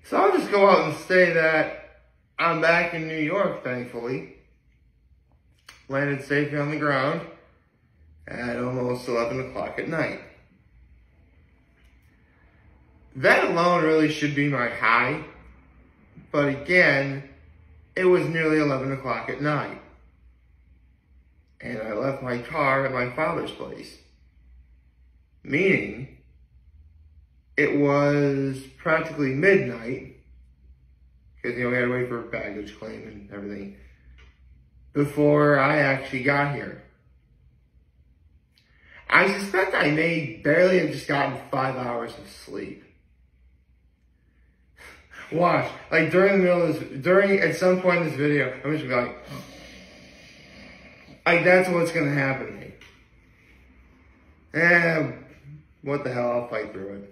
So I'll just go out and say that I'm back in New York, thankfully. Landed safely on the ground at almost 11 o'clock at night. That alone really should be my high, but again, it was nearly 11 o'clock at night. And I left my car at my father's place. Meaning, it was practically midnight, because, we had to wait for a baggage claim and everything, before I actually got here. I suspect I may barely have just gotten 5 hours of sleep. Watch, like at some point in this video, I'm just gonna be like, that's what's gonna happen to me. And what the hell, I'll fight through it.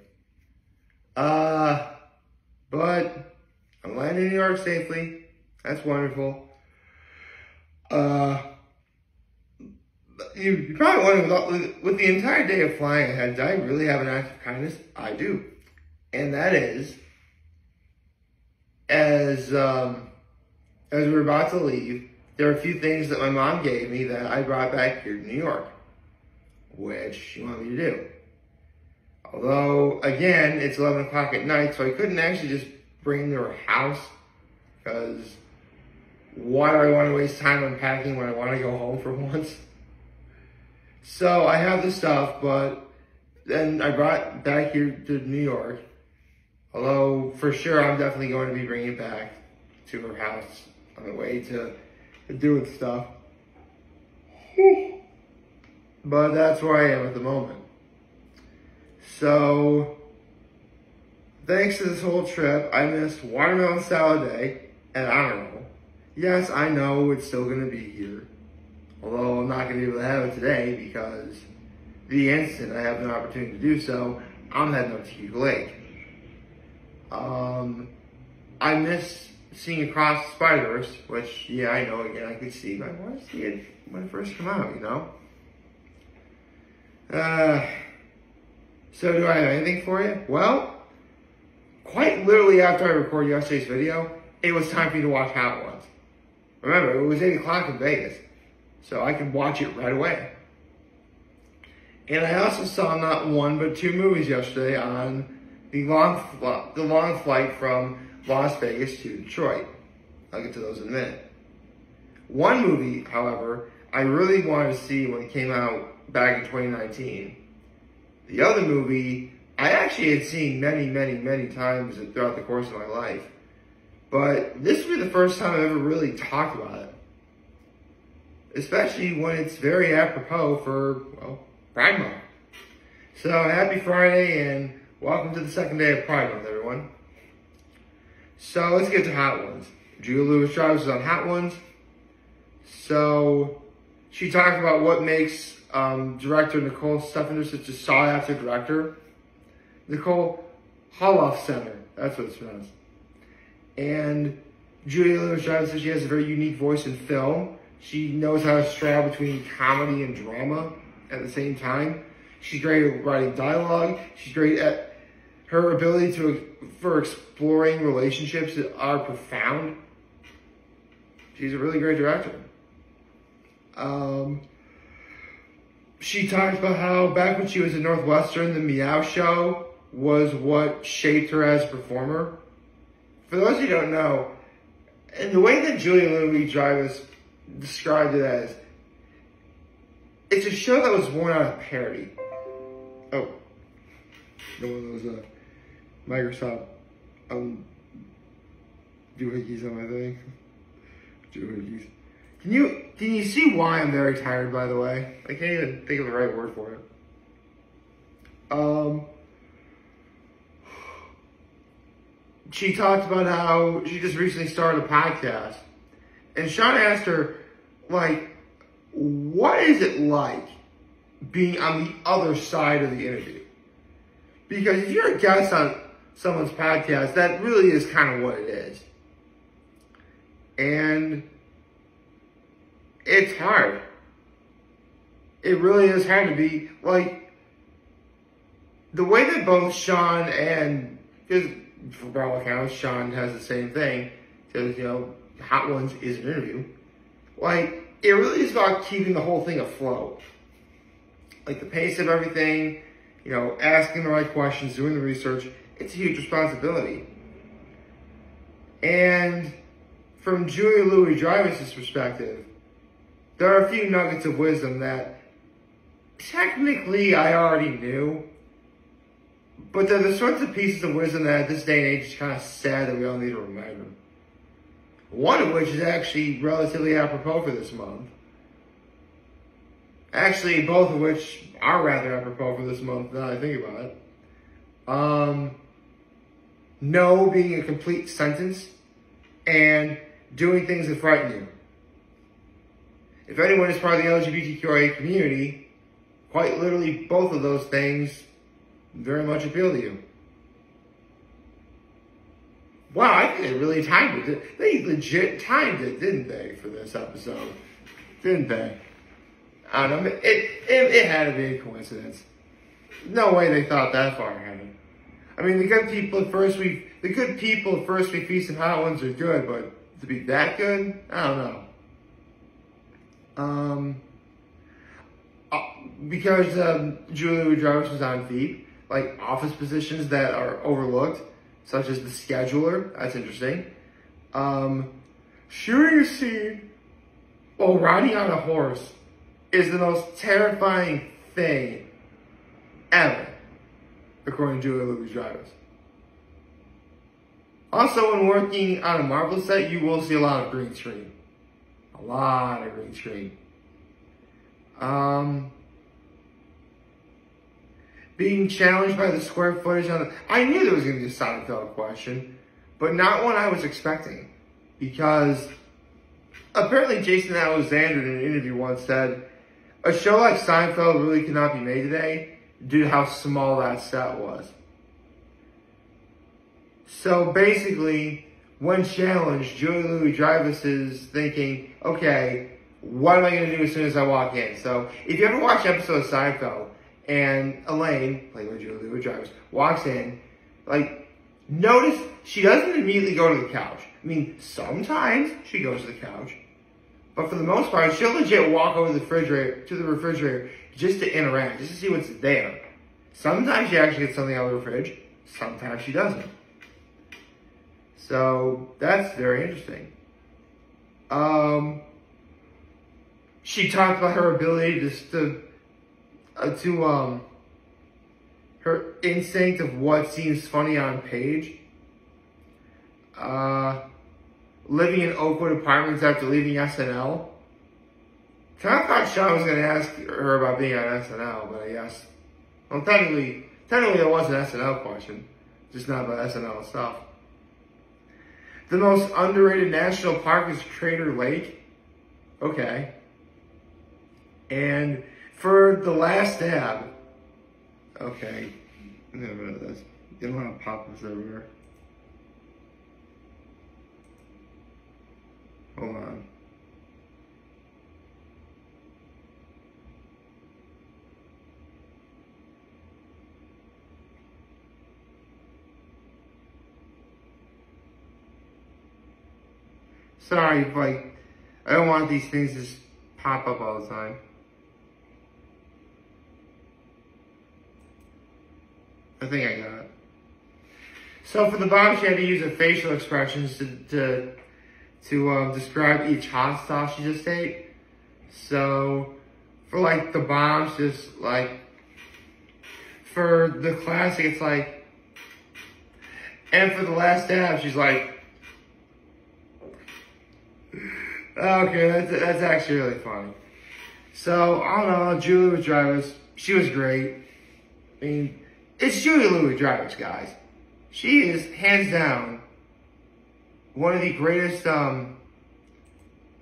But I'm landing in New York safely. That's wonderful. You're probably wondering, with the entire day of flying ahead, do I really have an act of kindness? I do. And that is, as we were about to leave, there are a few things that my mom gave me that I brought back here to New York, which she wanted me to do. Although, again, it's 11 o'clock at night, so I couldn't actually just bring them to her house, because why do I want to waste time unpacking when I want to go home for once? So I have the stuff, but then I brought back here to New York. Although, for sure, I'm definitely going to be bringing it back to her house on the way to do with stuff. But that's where I am at the moment. So, thanks to this whole trip, I missed watermelon salad day, and I don't know. Yes, I know it's still going to be here. Although I'm not going to be able to have it today because the instant I have an opportunity to do so, I'm heading up to Hugo Lake. I miss seeing Across the Spider-Verse, which, yeah, I know, again, I could see, but I want to see it when it first came out, So do I have anything for you? Well, quite literally after I recorded yesterday's video, it was time for you to watch Hot Ones. Remember, it was 8 o'clock in Vegas, so I could watch it right away. And I also saw not one, but 2 movies yesterday on the long flight from Las Vegas to Detroit. I'll get to those in a minute. One movie, however, I really wanted to see when it came out back in 2019. The other movie, I actually had seen many times throughout the course of my life. But this will be the first time I've ever really talked about it. Especially when it's very apropos for, well, Pride Month. So, happy Friday and welcome to the second day of Pride Month, everyone. So, let's get to Hot Ones. Julia Louis-Dreyfus is on Hot Ones. So, she talked about what makes director Nicole Steffender such a sought-after director. Nicole Holof Center, that's what it's pronounced. And Julia Louis-Dreyfus says she has a very unique voice in film. She knows how to straddle between comedy and drama at the same time. She's great at writing dialogue. She's great at her ability for exploring relationships that are profound. She's a really great director. She talked about how back when she was at Northwestern, the Meow Show was what shaped her as a performer. For those of you who don't know, and the way that Julia Louis-Dreyfus described it as, it's a show that was born out of parody. Oh, one of those Microsoft doohickeys on my thing. Doohickeys. Can you see why I'm very tired, by the way? I can't even think of the right word for it. She talked about how she just recently started a podcast. And Sean asked her, like, what is it like being on the other side of the interview? Because if you're a guest on someone's podcast, that really is kind of what it is. And it's hard. It really is hard to be, like, the way that both Sean and, because for all accounts, Sean has the same thing. Says, you know, Hot Ones is an interview. Like, it really is about keeping the whole thing afloat. Like, the pace of everything, you know, asking the right questions, doing the research, it's a huge responsibility. And from Julia Louis-Dreyfus' perspective, there are a few nuggets of wisdom that technically I already knew, but they're the sorts of pieces of wisdom that at this day and age is kind of sad that we all need to remember. One of which is actually relatively apropos for this month. Actually, both of which are rather apropos for this month, now that I think about it. No being a complete sentence, and doing things that frighten you. If anyone is part of the LGBTQIA community, quite literally both of those things very much appeal to you. Wow, I think they really timed it. They legit timed it, didn't they, for this episode? Didn't they? I don't know. It had to be a coincidence. No way they thought that far ahead. I mean, the good people at First We Feast and Hot Ones are good, but to be that good, I don't know. Because Julia Louis-Dreyfus was on Veep, like office positions that are overlooked, such as the scheduler. That's interesting. Shooting a scene while riding on a horse is the most terrifying thing ever, according to Julia Louis-Dreyfus. Also, when working on a Marvel set, you will see a lot of green screen. A lot of green screen. Being challenged by the square footage on the... I knew there was going to be a Seinfeld question, but not one I was expecting. Because apparently Jason Alexander in an interview once said, a show like Seinfeld really could not be made today due to how small that set was. So basically, when challenged, Julia Louis-Dreyfus is thinking, okay, what am I going to do as soon as I walk in? So if you ever watch an episode of Seinfeld, and Elaine, played by Julia Louis-Dreyfus, walks in, like, notice she doesn't immediately go to the couch. I mean, sometimes she goes to the couch. But for the most part, she'll legit walk over to the refrigerator just to interact, just to see what's there. Sometimes she actually gets something out of the fridge. Sometimes she doesn't. So, that's very interesting. She talked about her ability to her instinct of what seems funny on page. Living in Oakwood apartments after leaving SNL. I thought Sean was going to ask her about being on SNL, but I guess, well, technically that was an SNL question, just not about SNL stuff. The most underrated national park is Crater Lake. Okay. And for the last dab, okay, I'm gonna rid of this. You don't want to pop this everywhere. Hold on. Sorry, like, I don't want these things to just pop up all the time. I think I got it. So for the bomb, she had to use her facial expressions to describe each hot sauce she just ate. So for like the bombs, just like for the classic, it's like, and for the last dab, she's like, okay, that's actually really funny. So I don't know, Julia Louis-Dreyfus, she was great. I mean, it's Julia Louis-Dreyfus, guys. She is, hands down, one of the greatest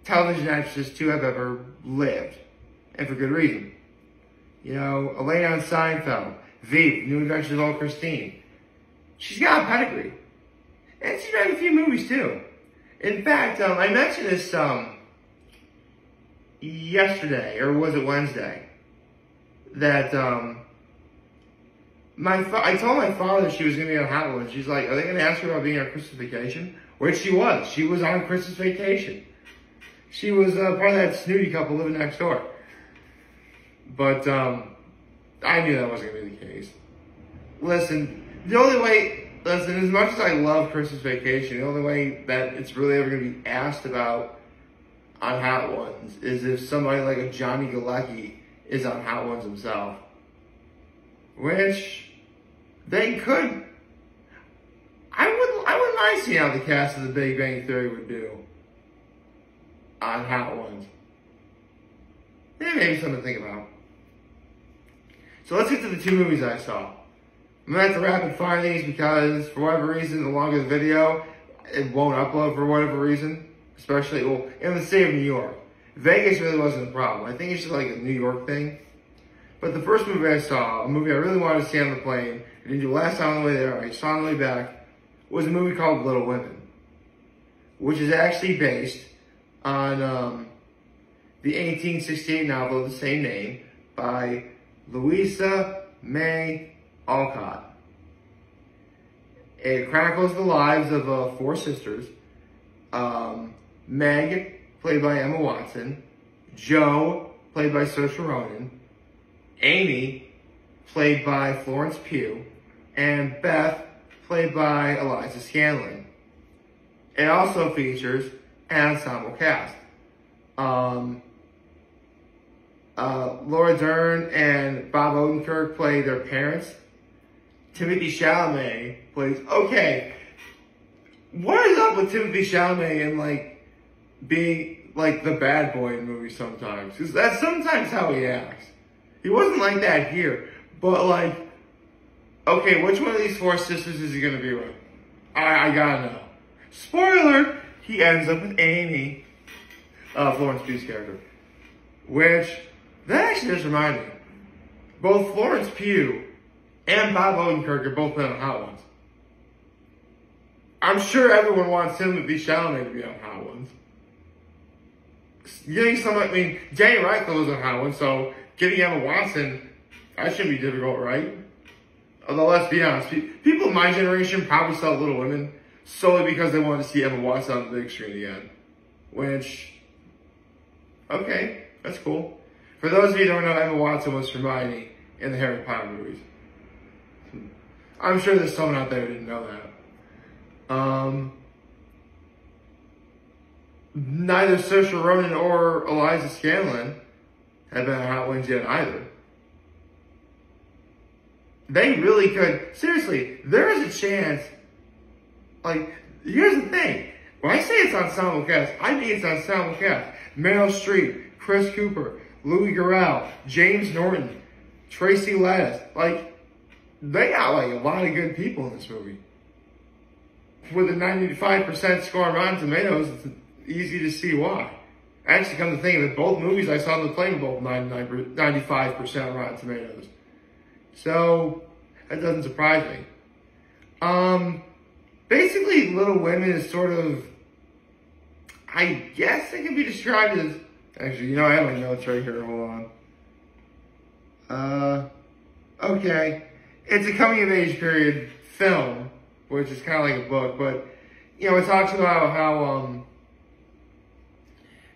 television actresses to have ever lived. And for good reason. You know, Elaine on Seinfeld, Veep, New Adventures of Old Christine. She's got a pedigree. And she's made a few movies, too. In fact, I mentioned this yesterday, or was it Wednesday, that I told my father she was going to be on Hot Ones. She's like, are they going to ask her about being on Christmas vacation? Which she was. She was on Christmas vacation. She was part of that snooty couple living next door. But I knew that wasn't going to be the case. Listen, as much as I love Christmas Vacation, the only way that it's really ever going to be asked about on Hot Ones is if somebody like a Johnny Galecki is on Hot Ones himself. Which they could. I wouldn't mind seeing how the cast of The Big Bang Theory would do on Hot Ones. Yeah, maybe something to think about. So let's get to the two movies I saw. I'm going to have to rapid fire these because, for whatever reason, the longer the video, it won't upload for whatever reason. Especially, well, in the state of New York. Vegas really wasn't a problem. I think it's just like a New York thing. But the first movie I saw, a movie I really wanted to see on the plane, I didn't do last time on the way there, I saw on the way back, was a movie called Little Women. Which is actually based on the 1868 novel of the same name by Louisa May Alcott. It chronicles the lives of four sisters. Meg, played by Emma Watson. Joe, played by Saoirse Ronan. Amy, played by Florence Pugh. And Beth, played by Eliza Scanlon. It also features an ensemble cast. Laura Dern and Bob Odenkirk play their parents. Timothy Chalamet plays, okay, what is up with Timothy Chalamet and like being like the bad boy in movies sometimes? Because that's sometimes how he acts. He wasn't like that here, but like, okay, which one of these four sisters is he gonna be with? I gotta know. Spoiler, he ends up with Amy, Florence Pugh's character. Which, that actually does remind me, both Florence Pugh and Bob Odenkirk are both on Hot Ones. I'm sure everyone wants Timothy Chalamet to be on Hot Ones. Getting someone, I mean, Danny Radcliffe was on Hot Ones, so getting Emma Watson, that shouldn't be difficult, right? Although, let's be honest, people of my generation probably saw Little Women solely because they wanted to see Emma Watson on the big screen again. Which, okay, that's cool. For those of you who don't know, Emma Watson was Hermione in the Harry Potter movies. I'm sure there's someone out there who didn't know that. Neither Saoirse Ronan or Eliza Scanlon have been on Hot Ones yet either. They really could. Seriously, there is a chance. Like, here's the thing. When I say it's ensemble cast, I mean it's ensemble cast. Meryl Streep, Chris Cooper, Louis Garrel, James Norton, Tracy Letts. Like, they got like a lot of good people in this movie. With a 95% score on Rotten Tomatoes, it's easy to see why. Actually, come to think of it, both movies I saw on the plane both 95% Rotten Tomatoes. So, that doesn't surprise me. Basically, Little Women is sort of, I guess it can be described as, actually, you know, I have my notes right here, hold on. Okay. It's a coming-of-age period film, which is kind of like a book, but, you know, it talks about how,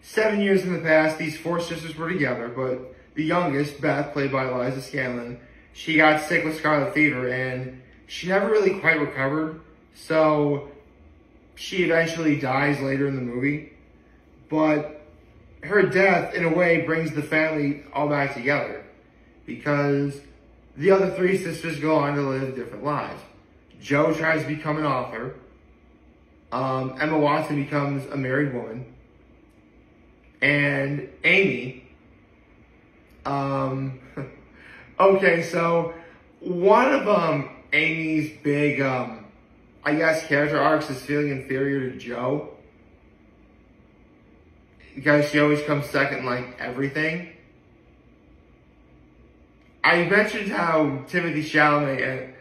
7 years in the past, these four sisters were together, but the youngest, Beth, played by Eliza Scanlon, she got sick with scarlet fever, and she never really quite recovered, so she eventually dies later in the movie. But her death, in a way, brings the family all back together, because the other three sisters go on to live different lives. Joe tries to become an author. Emma Watson becomes a married woman. And Amy, okay, so one of Amy's big, I guess, character arcs is feeling inferior to Joe. Because she always comes second in, like, everything. I mentioned how Timothy Chalamet, and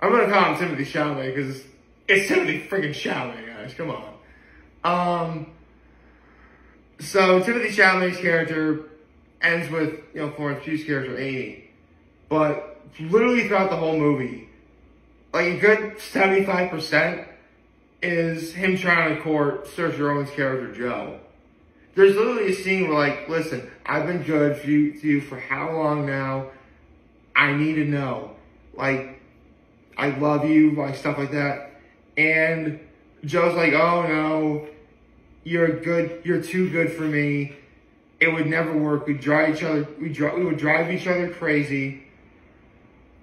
I'm going to call him Timothy Chalamet because it's Timothy freaking Chalamet, guys, come on. So Timothy Chalamet's character ends with, you know, Florence Pugh's character, Amy. But literally throughout the whole movie, like a good 75% is him trying to court Saoirse Ronan's character Joe. There's literally a scene where, like, listen, I've been good to you for how long now? I need to know. Like, I love you, like, stuff like that. And Joe's like, oh no, you're too good for me. It would never work. We would drive each other crazy.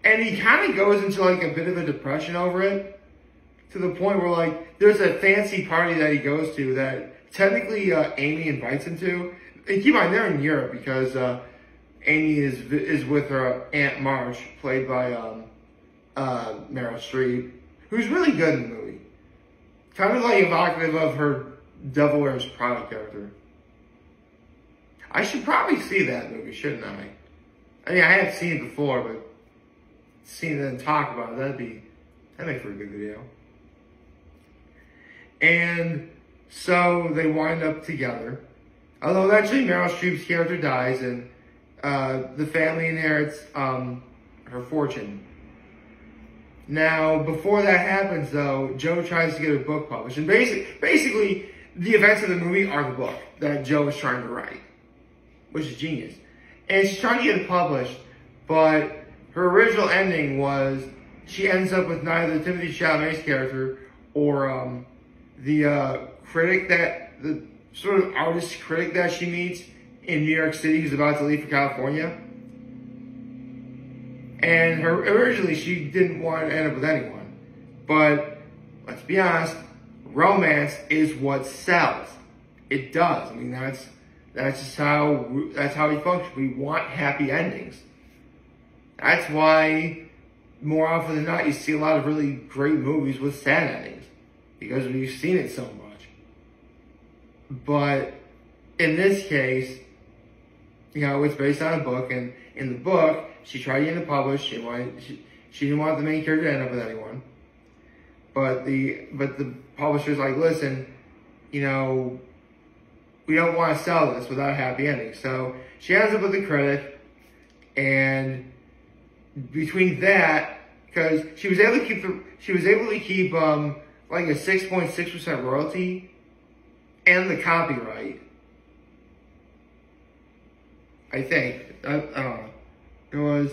And he kind of goes into, like, a bit of a depression over it. To the point where, like, there's a fancy party that he goes to that technically, Amy invites him to. And keep in mind, they're in Europe because Amy is with her Aunt March, played by Meryl Streep, who's really good in the movie. Kind of like evocative of her Devil Wears Prada character. I should probably see that movie, shouldn't I? I mean, I have seen it before, but seeing it and talk about it, that'd make for a good video. And so they wind up together. Although eventually Meryl Streep's character dies and the family inherits her fortune. Now, before that happens though, Joe tries to get a book published. And basically, the events of the movie are the book that Joe is trying to write. Which is genius. And she's trying to get it published, but her original ending was she ends up with neither Timothée Chalamet's character or the sort of artist critic that she meets in New York City who's about to leave for California. And originally she didn't want to end up with anyone. But let's be honest, romance is what sells. It does. I mean, that's just how we function. We want happy endings. That's why more often than not you see a lot of really great movies with sad endings. Because we've seen it so much. But in this case, you know, it's based on a book, and in the book, she tried to get it published. She didn't want the main character to end up with anyone. But the publisher's like, listen, you know, we don't want to sell this without a happy ending. So she ends up with the critic, and between that, because she was able to keep like a 6.6% royalty and the copyright. I think. I don't know. It was,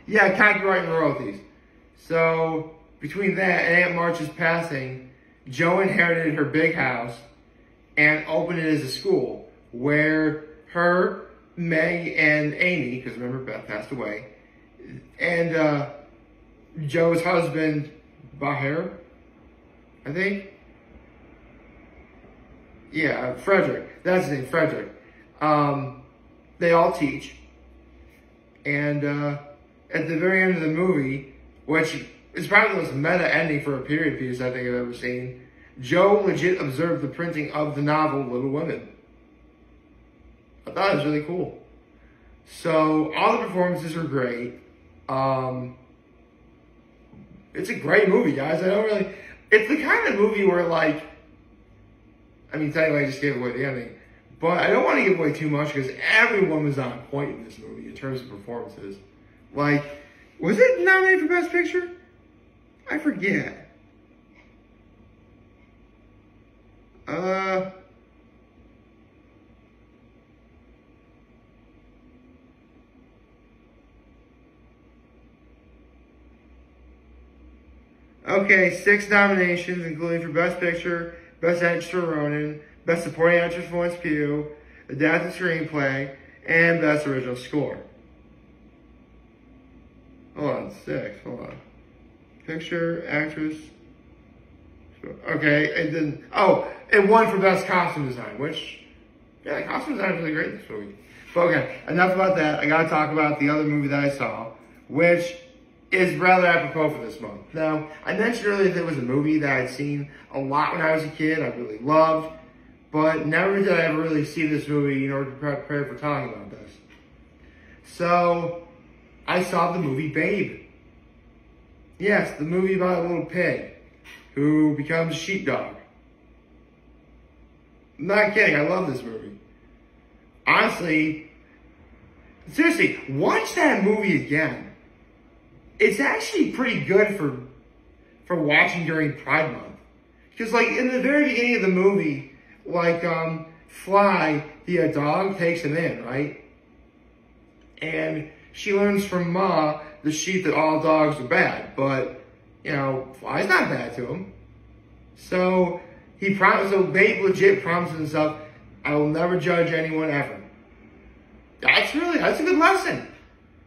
yeah, copyright and royalties. So between that and Aunt March's passing, Joe inherited her big house and opened it as a school where her, Meg, and Amy, because remember Beth passed away, and Joe's husband, Bahir, I think. Yeah, Frederick. That's his name, Frederick. They all teach. And at the very end of the movie, which is probably the most meta ending for a period piece I think I've ever seen, Joe legit observed the printing of the novel Little Women. I thought it was really cool. So all the performances were great. It's a great movie, guys. It's the kind of movie where, like, I mean, technically I just gave away the ending, but I don't want to give away too much because everyone was on point in this movie in terms of performances. Like, was it nominated for Best Picture? I forget. Okay, 6 nominations, including for Best Picture, Best Actress for Ronan, Best Supporting Actress for Florence Pugh, Adapted Screenplay, and Best Original Score. Hold on, 6, hold on. Picture, Actress, okay, and then, oh, it won for Best Costume Design, which, yeah, the costume design was really great this movie. But okay, enough about that. I gotta talk about the other movie that I saw, which is rather apropos for this month. Now, I mentioned earlier that it was a movie that I'd seen a lot when I was a kid, I really loved, but never did I ever really see this movie in order to prepare for talking about this. So, I saw the movie Babe. Yes, the movie about a little pig who becomes a sheepdog. I'm not kidding, I love this movie. Honestly, Seriously, watch that movie again. It's actually pretty good for watching during Pride Month. Because, like, in the very beginning of the movie, like, Fly, the dog, takes him in, right? And she learns from Ma, the sheep, that all dogs are bad. But, you know, Fly's not bad to him. So, Babe legit promises himself, I will never judge anyone ever. That's a good lesson.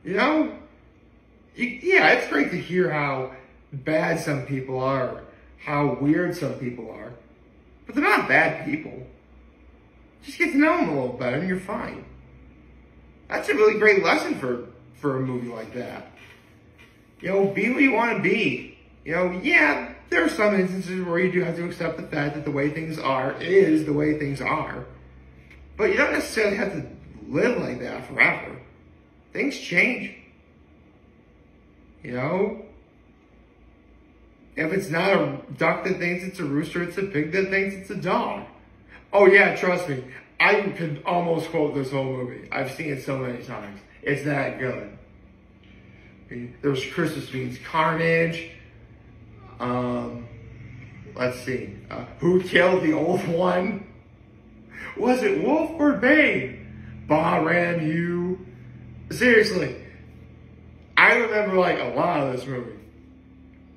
You know? Yeah, it's great to hear how bad some people are, how weird some people are. But they're not bad people. Just get to know them a little better and you're fine. That's a really great lesson for a movie like that. You know, be what you want to be. You know, yeah, there are some instances where you do have to accept the fact that the way things are is the way things are. But you don't necessarily have to live like that forever. Things change. You know? If it's not a duck that thinks it's a rooster, it's a pig that thinks it's a dog. Oh yeah, trust me. I could almost quote this whole movie. I've seen it so many times. It's that good. There's Christmas Means Carnage. Let's see. Who killed the old one? Was it Wolf or Babe? Bah ran you. Seriously. I remember like a lot of this movie.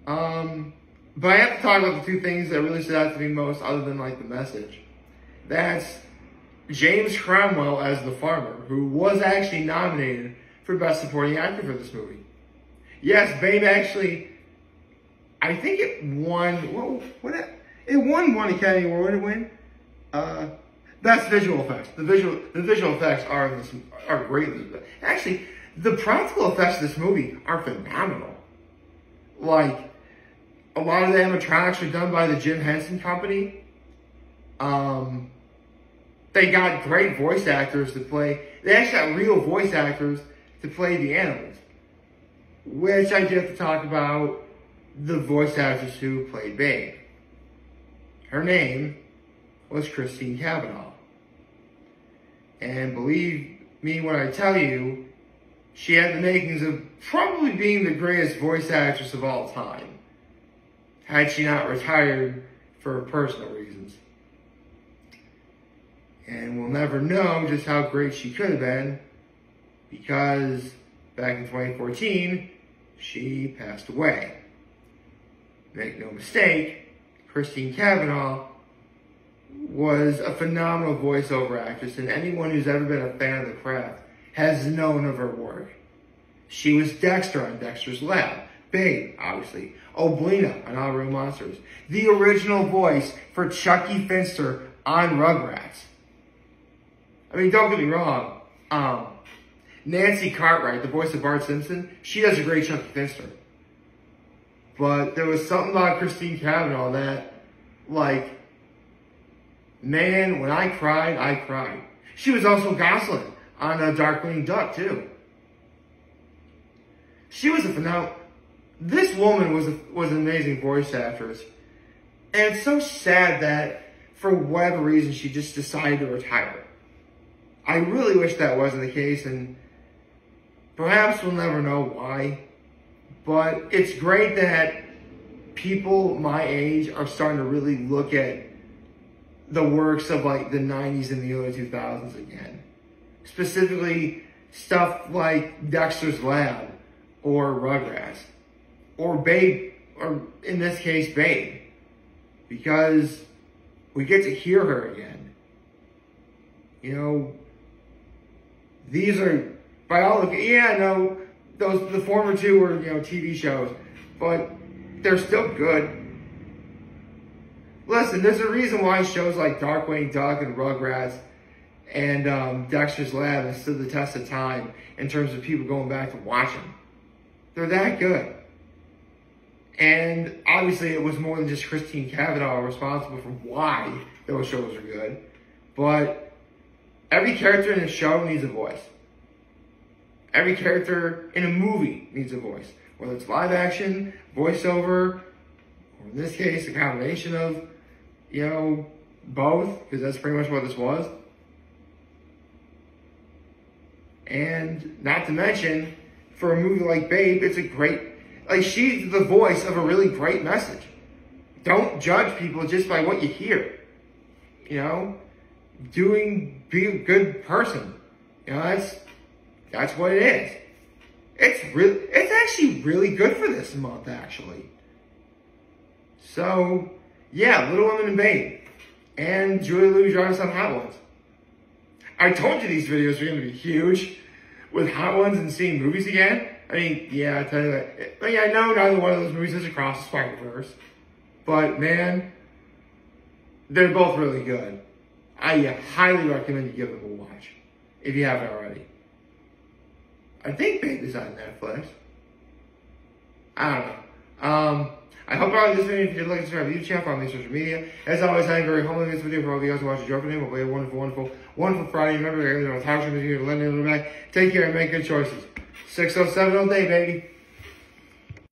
But I have to talk about the two things that really stood out to me most other than like the message. That's James Cromwell as the farmer, who was actually nominated for Best Supporting Actor for this movie. Yes, Babe actually, I think it won, it won one Academy Award. What did it win? That's visual effects. The visual effects are great. Actually, the practical effects of this movie are phenomenal. Like, a lot of the animatronics are done by the Jim Henson Company. They got great voice actors to play. They actually got real voice actors to play the animals. Which I do have to talk about the voice actress who played Babe. Her name was Christine Cavanaugh. And believe me when I tell you, she had the makings of probably being the greatest voice actress of all time, had she not retired for personal reasons. And we'll never know just how great she could have been, because back in 2014, she passed away. Make no mistake, Christine Cavanaugh was a phenomenal voiceover actress, and anyone who's ever been a fan of the craft has known of her work. She was Dexter on Dexter's Lab, Babe, obviously, Oblina on All Real Monsters, the original voice for Chucky Finster on Rugrats. I mean, don't get me wrong, Nancy Cartwright, the voice of Bart Simpson, she does a great Chucky Finster. But there was something about Christine Cavanaugh that, like, man, when I cried, I cried. She was also Gosling on Darkwing Duck, too. She was a phenomenal... This woman was an amazing voice actress. And it's so sad that, for whatever reason, she just decided to retire. I really wish that wasn't the case, and perhaps we'll never know why. But it's great that people my age are starting to really look at the works of like the 90s and the early 2000s again. Specifically, stuff like Dexter's Lab, or Rugrats, or Babe, or in this case, Babe. Because we get to hear her again. You know, these are, by all, yeah, no, the former two were, you know, TV shows, but they're still good. Listen, there's a reason why shows like Darkwing Duck and Rugrats and Dexter's Lab have stood the test of time in terms of people going back to watch them. They're that good. And obviously it was more than just Christine Cavanaugh responsible for why those shows are good. But every character in a show needs a voice. Every character in a movie needs a voice. Whether it's live action, voiceover, or in this case, a combination of, you know, both, because that's pretty much what this was. And not to mention, for a movie like Babe, it's a great, like, she's the voice of a really great message. Don't judge people just by what you hear. You know, be a good person. You know, that's what it is. It's actually really good for this month, actually. So, yeah, Little Women and Babe. And Julia Louis Dreyfus on Hot Ones. I told you these videos are going to be huge with Hot Ones and seeing movies again. I mean, yeah, I tell you that. But yeah, I know neither one of those movies is across the Spider-Verse. But, man, they're both really good. I highly recommend you give them a watch, if you haven't already. I think Babe is on Netflix. I don't know. I hope you liked this video. If you did, like, subscribe to the YouTube channel, follow me on social media. As always, I'm very humble in this video. For all of you guys who watch the Joker name, hopefully a wonderful, wonderful, wonderful Friday. Remember, everything on the talk show, Take care and make good choices. 607 all day, baby.